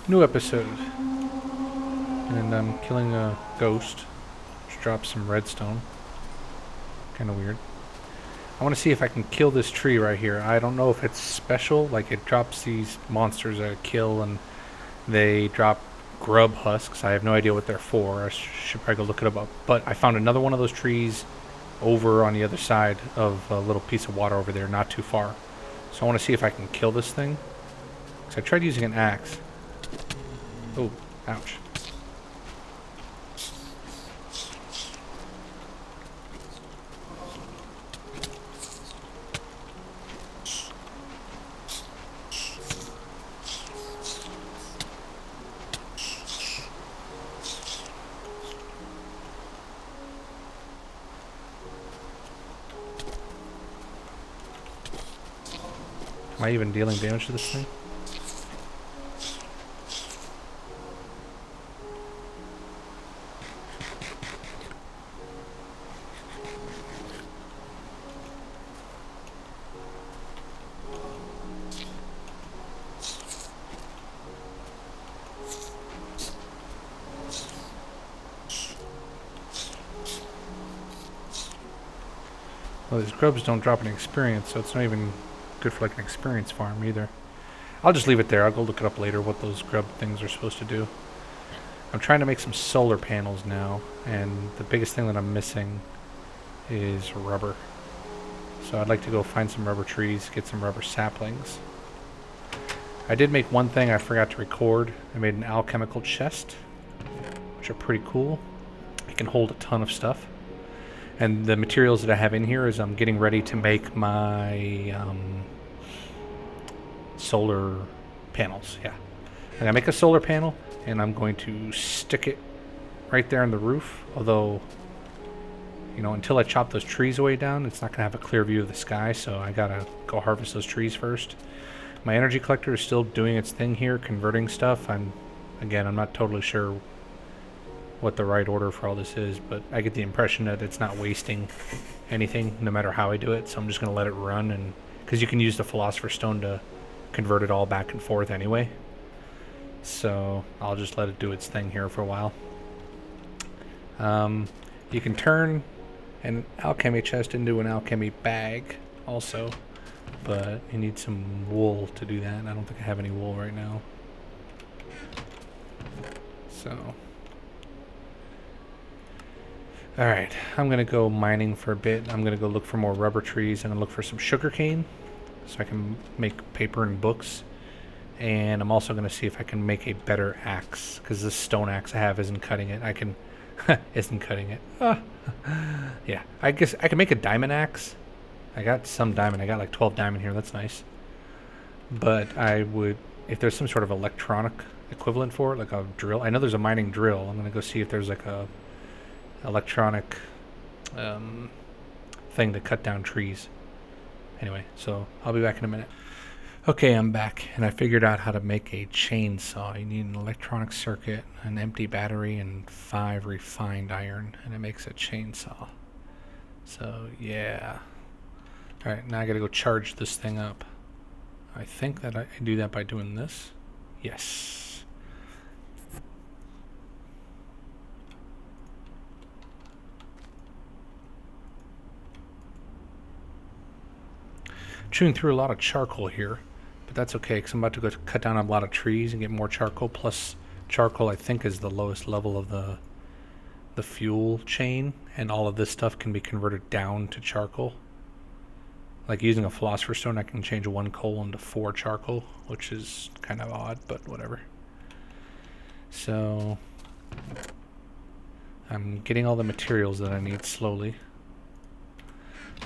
New episode. And I'm killing a ghost, which drops some redstone. Kind of weird. I want to see if I can kill this tree right here. I don't know if it's special, like it drops these monsters that I kill and they drop grub husks. I have no idea what they're for. I should probably go look it up. But I found another one of those trees over on the other side of a little piece of water over there, not too far. So I want to see if I can kill this thing. Because I tried using an axe. Oh, ouch. Am I even dealing damage to this thing? Well, these grubs don't drop any experience, so it's not even good for like an experience farm either. I'll just leave it there. I'll go look it up later what those grub things are supposed to do. I'm trying to make some solar panels now, and the biggest thing that I'm missing is rubber. So I'd like to go find some rubber trees, get some rubber saplings. I did make one thing I forgot to record. I made an alchemical chest, which are pretty cool. It can hold a ton of stuff. And the materials that I have in here is I'm getting ready to make my solar panels. Yeah, I'm gonna make a solar panel, and I'm going to stick it right there on the roof. Although, you know, until I chop those trees way down, it's not gonna have a clear view of the sky. So I gotta go harvest those trees first. My energy collector is still doing its thing here, converting stuff. I'm not totally sure what the right order for all this is, but I get the impression that it's not wasting anything no matter how I do it, so I'm just going to let it run, and because you can use the Philosopher's Stone to convert it all back and forth anyway, so I'll just let it do its thing here for a while. You can turn an alchemy chest into an alchemy bag also, but you need some wool to do that, and I don't think I have any wool right now. So alright, I'm going to go mining for a bit. I'm going to go look for more rubber trees and look for some sugar cane so I can make paper and books. And I'm also going to see if I can make a better axe, because this stone axe I have isn't cutting it. Isn't cutting it. Yeah, I guess I can make a diamond axe. I got some diamond. I got like 12 diamond here. That's nice. But I would, if there's some sort of electronic equivalent for it, like a drill. I know there's a mining drill. I'm going to go see if there's like a electronic thing to cut down trees. Anyway, so I'll be back in a minute. Okay, I'm back, and I figured out how to make a chainsaw. You need an electronic circuit, an empty battery, and 5 refined iron, and it makes a chainsaw. So, yeah. Alright, now I gotta go charge this thing up. I think that I do that by doing this. Yes. Chewing through a lot of charcoal here, but that's okay because I'm about to go cut down a lot of trees and get more charcoal. Plus, charcoal I think is the lowest level of the fuel chain, and all of this stuff can be converted down to charcoal. Like using a philosopher's stone, I can change 1 coal into 4 charcoal, which is kind of odd, but whatever. So I'm getting all the materials that I need slowly.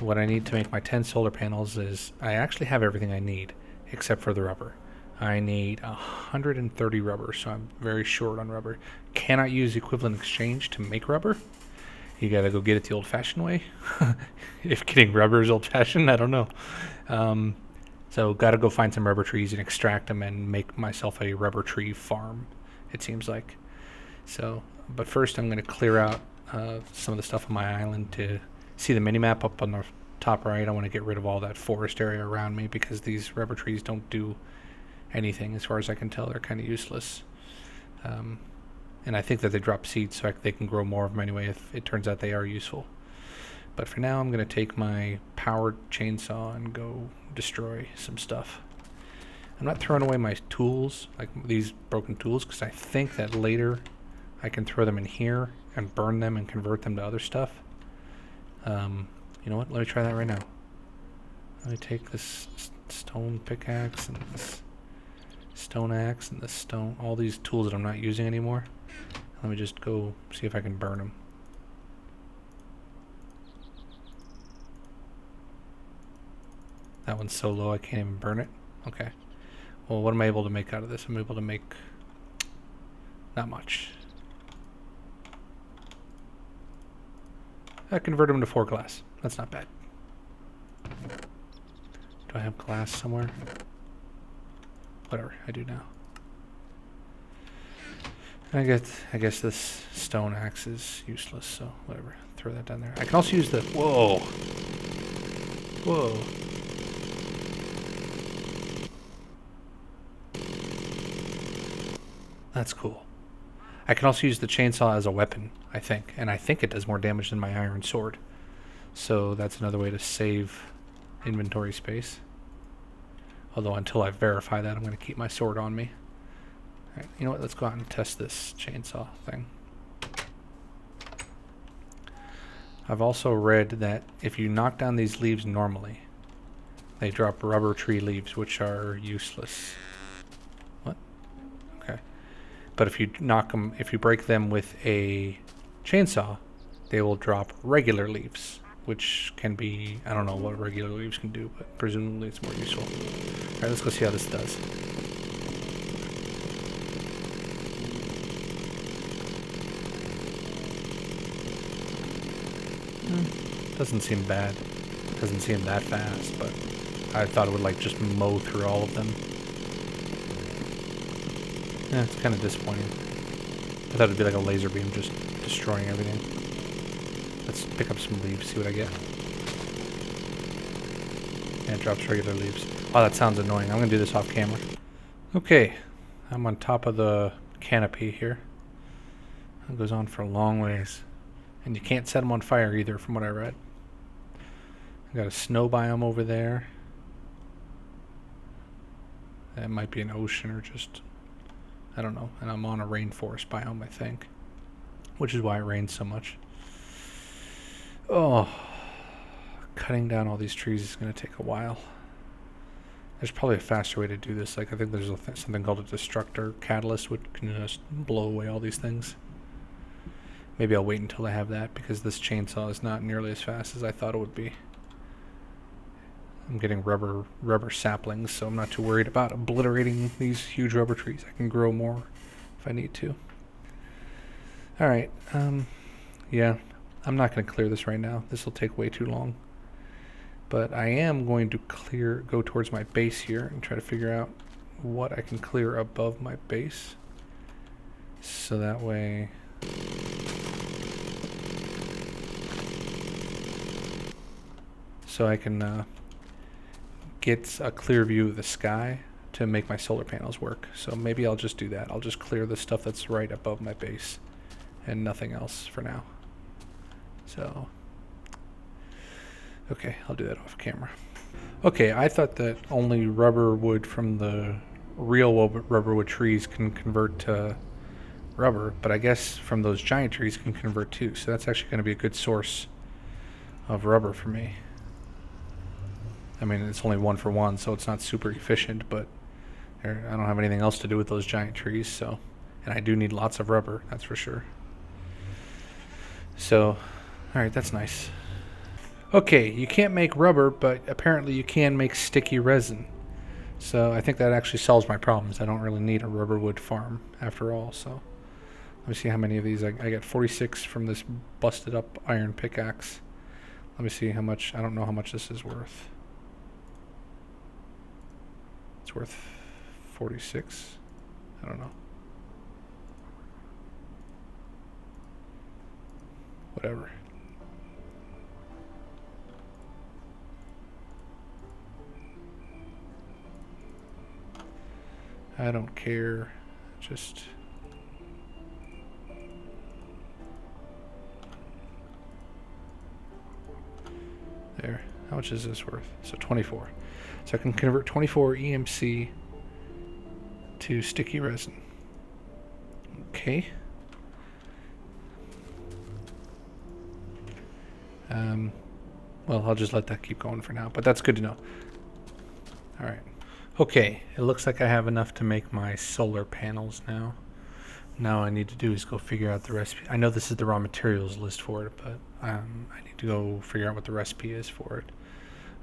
What I need to make my 10 solar panels is, I actually have everything I need except for the rubber. I need 130 rubber, so I'm very short on rubber. Cannot use equivalent exchange to make rubber. You gotta go get it the old-fashioned way. If getting rubber is old-fashioned, I don't know. So gotta go find some rubber trees and extract them and make myself a rubber tree farm, it seems like. So, but first I'm gonna clear out some of the stuff on my island to see the mini-map up on the top right. I want to get rid of all that forest area around me because these rubber trees don't do anything. As far as I can tell, they're kind of useless. And I think that they drop seeds, so they can grow more of them anyway if it turns out they are useful. But for now, I'm going to take my powered chainsaw and go destroy some stuff. I'm not throwing away my tools, like these broken tools, because I think that later I can throw them in here and burn them and convert them to other stuff. You know what? Let me try that right now. Let me take this stone pickaxe and this stone axe and this stone, all these tools that I'm not using anymore. Let me just go see if I can burn them. That one's so low I can't even burn it. Okay. Well, what am I able to make out of this? I'm able to make not much. I convert them to 4 glass. That's not bad. Do I have glass somewhere? Whatever, I do now. I guess this stone axe is useless, so whatever. Throw that down there. I can also use the... Whoa! Whoa. That's cool. I can also use the chainsaw as a weapon, I think. And I think it does more damage than my iron sword. So that's another way to save inventory space. Although until I verify that, I'm going to keep my sword on me. Alright, you know what? Let's go out and test this chainsaw thing. I've also read that if you knock down these leaves normally, they drop rubber tree leaves, which are useless. What? Okay. But if you knock them, if you break them with a chainsaw, they will drop regular leaves, which can be, I don't know what regular leaves can do, but presumably it's more useful. Alright, let's go see how this does. Doesn't seem bad. Doesn't seem that fast, but I thought it would like just mow through all of them. Yeah, it's kind of disappointing. I thought it'd be like a laser beam just destroying everything. Let's pick up some leaves, see what I get. Yeah, it drops regular leaves. Oh, that sounds annoying. I'm gonna do this off camera. Okay, I'm on top of the canopy here. It goes on for a long ways. And you can't set them on fire either, from what I read. I got a snow biome over there. That might be an ocean or just, I don't know. And I'm on a rainforest biome, I think. Which is why it rains so much. Oh, cutting down all these trees is going to take a while. There's probably a faster way to do this. Like, I think there's something called a destructor catalyst, which can just blow away all these things. Maybe I'll wait until I have that, because this chainsaw is not nearly as fast as I thought it would be. I'm getting rubber saplings, so I'm not too worried about obliterating these huge rubber trees. I can grow more if I need to. Alright, yeah, I'm not going to clear this right now. This will take way too long. But I am going to go towards my base here and try to figure out what I can clear above my base. So that way... So I can get a clear view of the sky to make my solar panels work. So maybe I'll just do that. I'll just clear the stuff that's right above my base and nothing else for now. So, okay, I'll do that off camera. Okay, I thought that only rubber wood from the real rubber wood trees can convert to rubber, but I guess from those giant trees can convert too. So that's actually going to be a good source of rubber for me. I mean, it's only 1 for 1, so it's not super efficient, but I don't have anything else to do with those giant trees, so... And I do need lots of rubber, that's for sure. So, alright, that's nice. Okay, you can't make rubber, but apparently you can make sticky resin. So I think that actually solves my problems. I don't really need a rubber wood farm, after all, so... Let me see how many of these. I got 46 from this busted up iron pickaxe. Let me see how much... I don't know how much this is worth. It's worth 46. I don't know. Whatever. I don't care. Just... there. How much is this worth? So 24. So I can convert 24 EMC to sticky resin. Okay. Well, I'll just let that keep going for now, but that's good to know. All right. Okay, it looks like I have enough to make my solar panels now. Now I need to do is go figure out the recipe. I know this is the raw materials list for it, but I need to go figure out what the recipe is for it.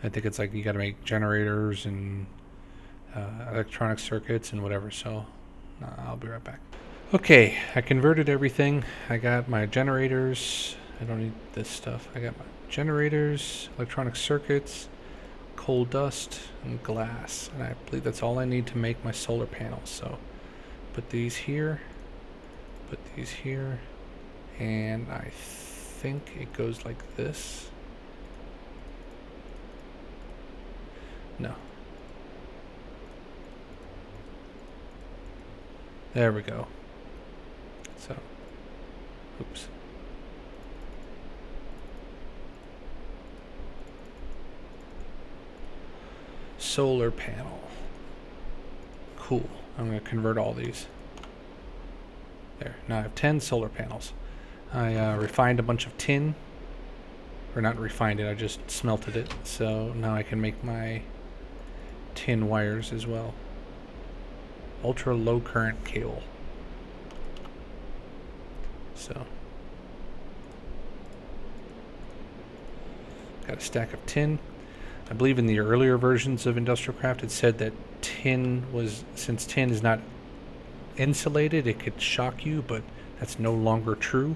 I think it's like you got to make generators and electronic circuits and whatever, so I'll be right back. Okay, I converted everything. I got my generators. I don't need this stuff. I got my generators, electronic circuits, coal dust, and glass. And I believe that's all I need to make my solar panels. So put these here, put these here, and I think it goes like this. No. There we go. So, oops. Solar panel. Cool. I'm going to convert all these. There. Now I have 10 solar panels. I refined a bunch of tin. Or not refined it, I just smelted it. So now I can make my tin wires as well. Ultra low current cable. So got a stack of tin. I believe in the earlier versions of Industrial Craft it said that tin was, since tin is not insulated, it could shock you, but that's no longer true.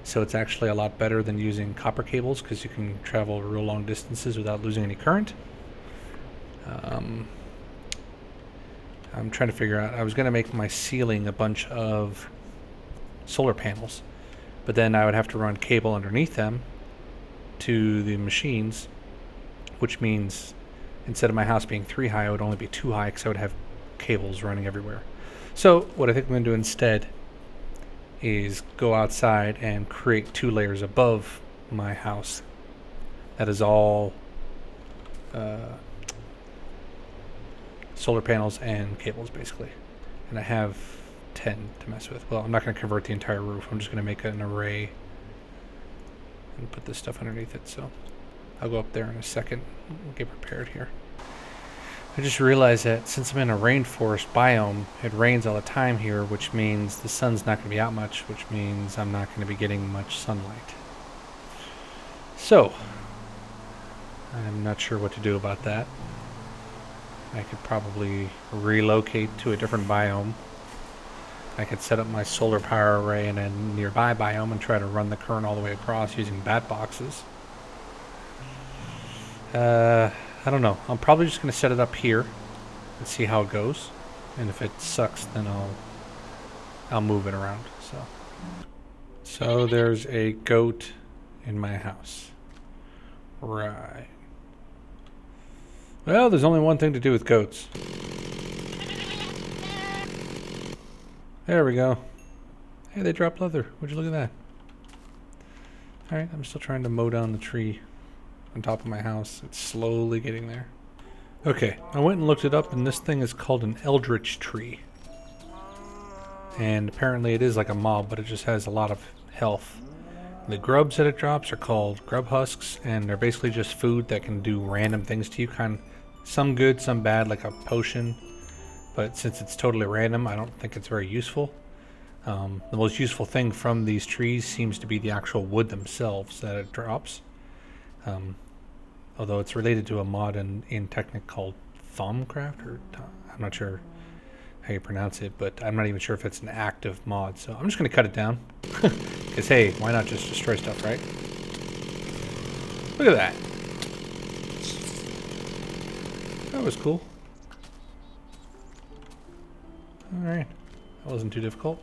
So it's actually a lot better than using copper cables because you can travel real long distances without losing any current. I'm trying to figure out, I was going to make my ceiling a bunch of solar panels, but then I would have to run cable underneath them to the machines, which means instead of my house being 3 high, it would only be 2 high because I would have cables running everywhere. So what I think I'm going to do instead is go outside and create 2 layers above my house. That is all solar panels and cables, basically. And I have 10 to mess with. Well, I'm not going to convert the entire roof. I'm just going to make an array and put this stuff underneath it. So I'll go up there in a second and get prepared here. I just realized that since I'm in a rainforest biome, it rains all the time here, which means the sun's not going to be out much, which means I'm not going to be getting much sunlight. So, I'm not sure what to do about that. I could probably relocate to a different biome. I could set up my solar power array in a nearby biome and try to run the current all the way across using bat boxes. I don't know. I'm probably just going to set it up here and see how it goes. And if it sucks, then I'll move it around. So there's a goat in my house. Right. Well, there's only one thing to do with goats. There we go. Hey, they dropped leather. Would you look at that? Alright, I'm still trying to mow down the tree on top of my house. It's slowly getting there. Okay, I went and looked it up, and this thing is called an eldritch tree. And apparently it is like a mob, but it just has a lot of health. The grubs that it drops are called grub husks, and they're basically just food that can do random things to you. Some good, some bad, like a potion. But since it's totally random, I don't think it's very useful. The most useful thing from these trees seems to be the actual wood themselves that it drops. Although it's related to a mod in Technic called Thumbcraft, or I'm not sure how you pronounce it, but I'm not even sure if it's an active mod. So I'm just going to cut it down. Because hey, why not just destroy stuff, right? Look at that. That was cool. Alright, that wasn't too difficult.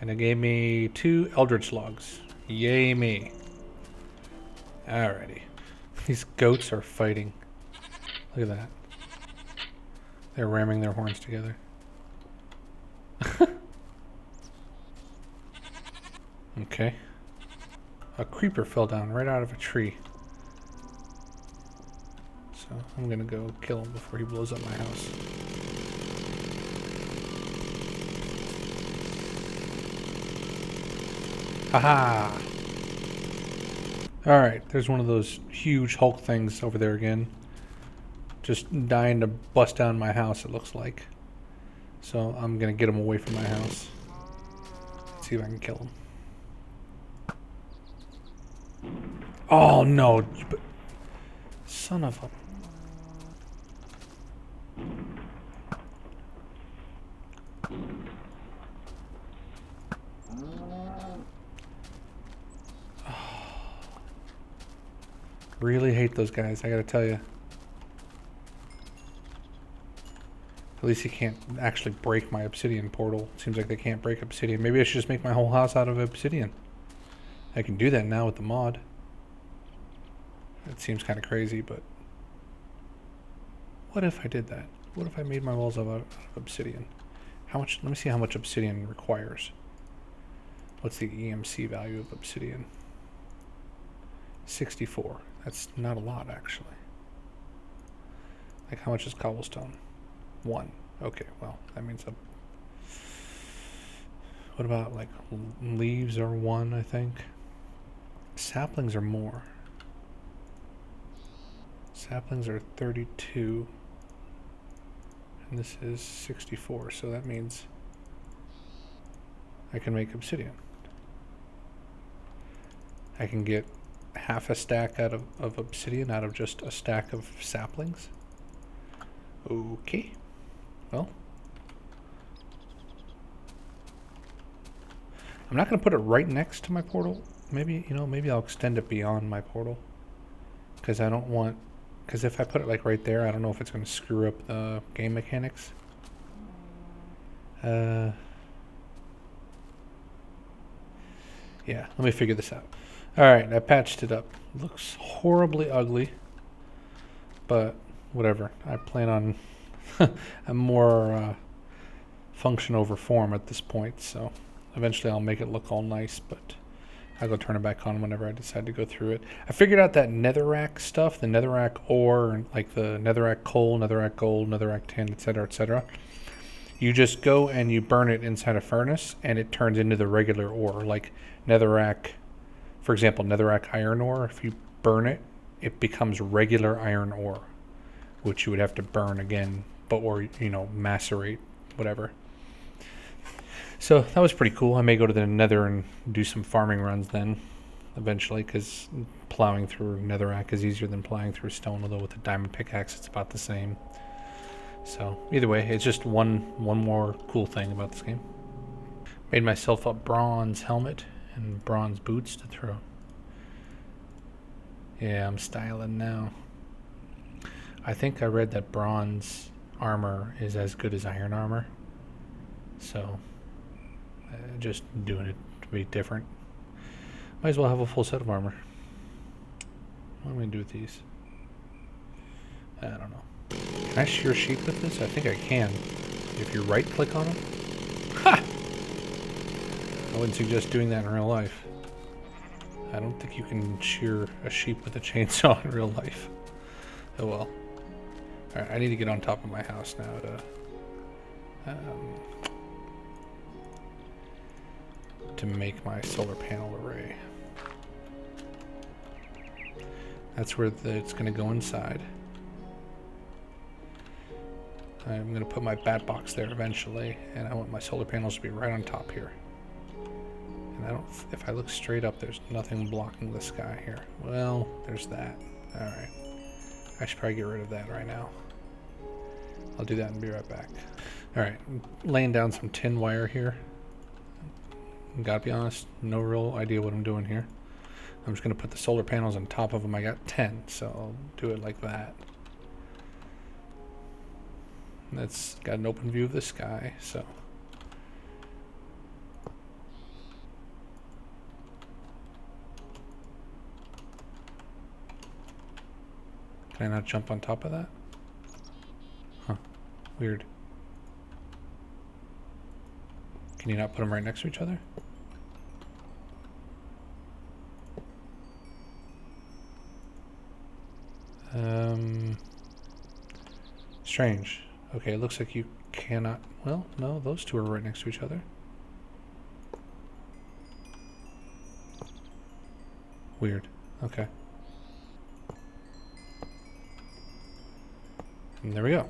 And it gave me 2 eldritch logs. Yay me. Alrighty. These goats are fighting. Look at that. They're ramming their horns together. Okay. A creeper fell down right out of a tree. So I'm gonna go kill him before he blows up my house. Haha! Alright, there's one of those huge Hulk things over there again. Just dying to bust down my house, it looks like. So I'm gonna get him away from my house. See if I can kill him. Oh no! Son of a... Really hate those guys, I gotta tell you. At least he can't actually break my obsidian portal. Seems like they can't break obsidian. Maybe I should just make my whole house out of obsidian. I can do that now with the mod. It seems kind of crazy, but... What if I did that? What if I made my walls out of obsidian? How much? Let me see how much obsidian requires. What's the EMC value of obsidian? 64. That's not a lot, actually. Like, how much is cobblestone? 1. Okay, well, that means a... What about, like, leaves are 1, I think? Saplings are more. Saplings are 32. And this is 64, so that means I can make obsidian. I can get half a stack out of obsidian out of just a stack of saplings. Okay. Well, I'm not going to put it right next to my portal. Maybe, you know, maybe I'll extend it beyond my portal. Because I don't want... Because if I put it like right there, I don't know if it's going to screw up the game mechanics. Yeah, let me figure this out. Alright, I patched it up. Looks horribly ugly. But whatever. I plan on a more function over form at this point. So eventually I'll make it look all nice. But I'll go turn it back on whenever I decide to go through it. I figured out that netherrack stuff. The netherrack ore, like the netherrack coal, netherrack gold, netherrack tin, etc., etc. You just go and you burn it inside a furnace, and it turns into the regular ore. Like netherrack, for example, netherrack iron ore, if you burn it, it becomes regular iron ore, which you would have to burn again, or, you know, macerate, whatever. So that was pretty cool. I may go to the nether and do some farming runs then, eventually, because plowing through netherrack is easier than plowing through stone, although with a diamond pickaxe it's about the same. So either way, it's just one more cool thing about this game. Made myself a bronze helmet and bronze boots to throw. Yeah, I'm styling now. I think I read that bronze armor is as good as iron armor. So, just doing it to be different. Might as well have a full set of armor. What am I going to do with these? I don't know. Can I shear sheep with this? I think I can. If you right click on them. Ha! I wouldn't suggest doing that in real life. I don't think you can shear a sheep with a chainsaw in real life. Oh well. Alright, I need to get on top of my house now to make my solar panel array. That's where it's going to go inside. I'm going to put my bat box there eventually, and I want my solar panels to be right on top here. And I don't, if I look straight up, there's nothing blocking the sky here. Well, there's that. Alright. I should probably get rid of that right now. I'll do that and be right back. Alright, laying down some tin wire here. Gotta be honest, no real idea what I'm doing here. I'm just going to put the solar panels on top of them. I got 10, so I'll do it like that. That's got an open view of the sky, so. Can I not jump on top of that? Huh. Weird. Can you not put them right next to each other? Strange. Okay, it looks like you cannot... Well, no, those two are right next to each other. Weird. Okay. And there we go.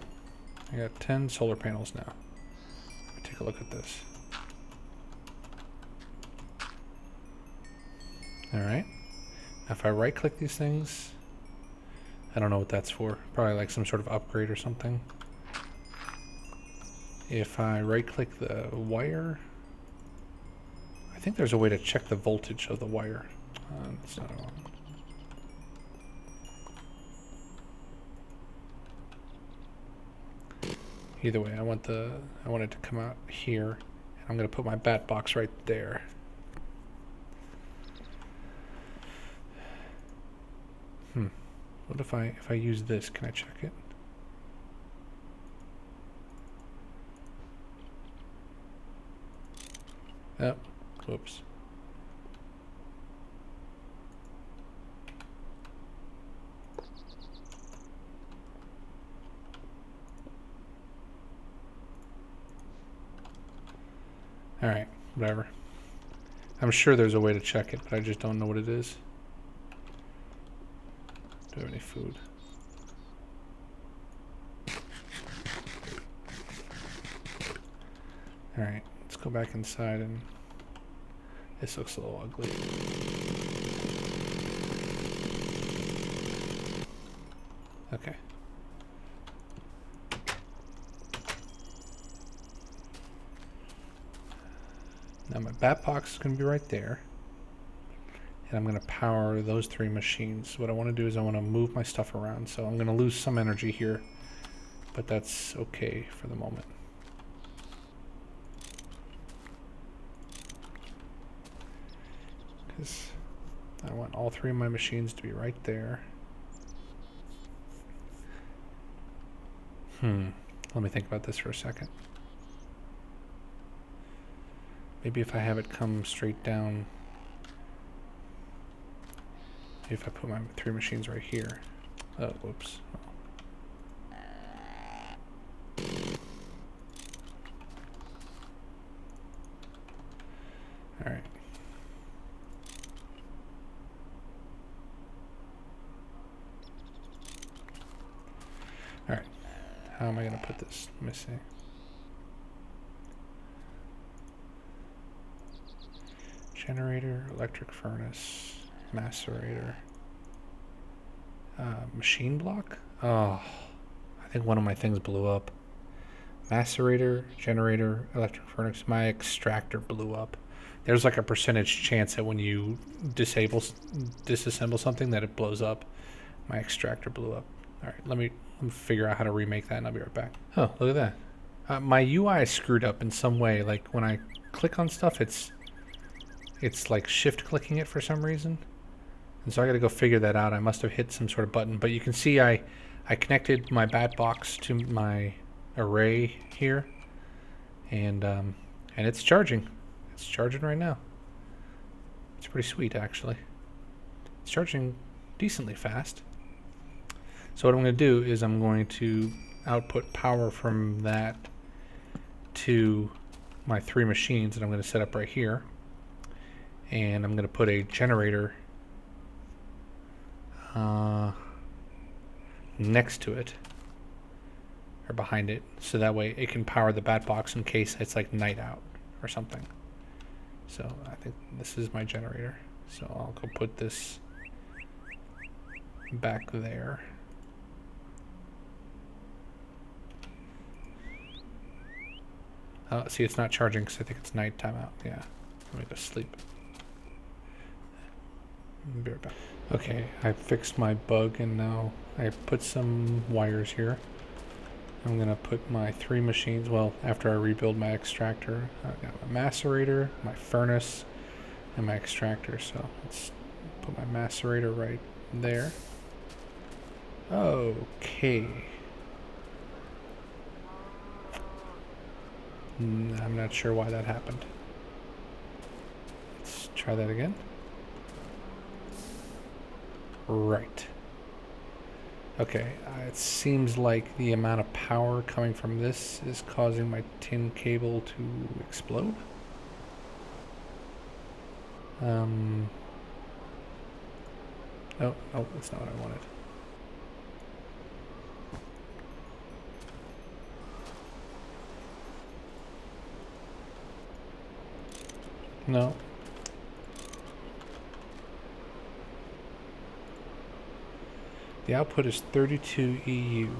I got 10 solar panels now. Let me take a look at this. Alright. Now if I right click these things, I don't know what that's for. Probably like some sort of upgrade or something. If I right click the wire, I think there's a way to check the voltage of the wire. That's not a one. Either way, I want it to come out here. And I'm going to put my bat box right there. What if I use this? Can I check it? Oh, whoops. Alright, whatever. I'm sure there's a way to check it, but I just don't know what it is. Do I have any food? Alright, let's go back inside and... This looks a little ugly. Okay. Now my bat box is going to be right there. And I'm going to power those 3 machines. What I want to do is I want to move my stuff around. So I'm going to lose some energy here. But that's okay for the moment. Because I want all 3 of my machines to be right there. Let me think about this for a second. Maybe if I have it come straight down. If I put my 3 machines right here. Oh, whoops. Alright. Alright. How am I going to put this? Let me see. Generator, electric furnace, macerator, machine block? Oh, I think one of my things blew up. Macerator, generator, electric furnace. My extractor blew up. There's like a percentage chance that when you disassemble something that it blows up. My extractor blew up. All right, let me figure out how to remake that and I'll be right back. Oh, look at that. My UI is screwed up in some way. Like when I click on stuff, it's like shift clicking it for some reason. And so I gotta go figure that out. I must have hit some sort of button, but you can see I connected my bat box to my array here, and it's charging. It's charging right now. It's pretty sweet, actually. It's charging decently fast. So what I'm going to do is I'm going to output power from that to my 3 machines that I'm going to set up right here. And I'm going to put a generator next to it, or behind it, so that way it can power the bat box in case it's like night out or something. So I think this is my generator. So I'll go put this back there. See, it's not charging because I think it's nighttime out. Yeah, let me go sleep. Be right back. Okay, I fixed my bug and now I put some wires here. I'm gonna put my 3 machines, well, after I rebuild my extractor. I got my macerator, my furnace, and my extractor. So let's put my macerator right there. Okay. I'm not sure why that happened. Let's try that again. Right. Okay, it seems like the amount of power coming from this is causing my tin cable to explode. Oh, that's not what I wanted. No. The output is 32 EU.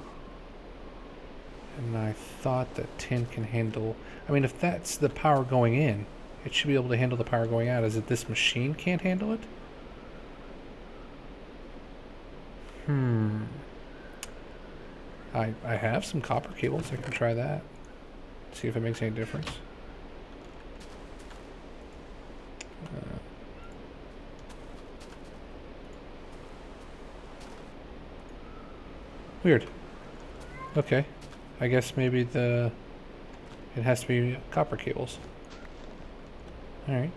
And I thought that tin can handle... I mean, if that's the power going in, it should be able to handle the power going out. Is it this machine can't handle it? I have some copper cables. I can try that. See if it makes any difference. Weird. Okay. I guess maybe it has to be copper cables. Alright.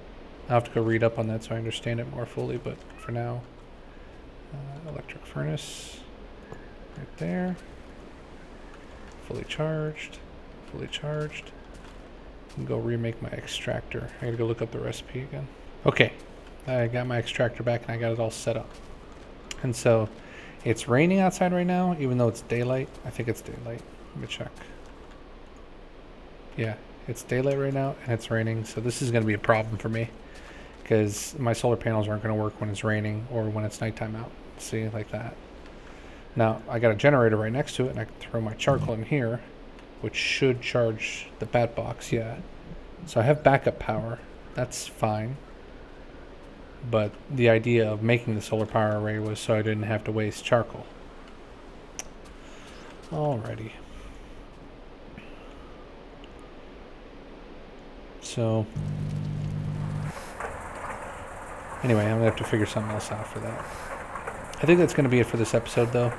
I'll have to go read up on that so I understand it more fully, but for now, electric furnace right there. Fully charged. Fully charged. And go remake my extractor. I gotta go look up the recipe again. Okay. I got my extractor back and I got it all set up. And so it's raining outside right now, even though it's daylight. I think it's daylight. Let me check. Yeah, it's daylight right now and it's raining, so this is going to be a problem for me because my solar panels aren't going to work when it's raining or when it's nighttime out. See, like that. Now, I got a generator right next to it and I can throw my charcoal in here, which should charge the bat box, yeah. So I have backup power. That's fine. But the idea of making the solar power array was so I didn't have to waste charcoal. Alrighty. So, anyway, I'm going to have to figure something else out for that. I think that's going to be it for this episode, though,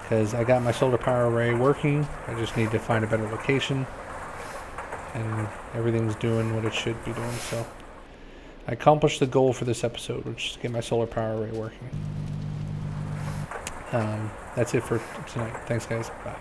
because I got my solar power array working. I just need to find a better location, and everything's doing what it should be doing, so I accomplished the goal for this episode, which is to get my solar power array working. That's it for tonight. Thanks, guys. Bye.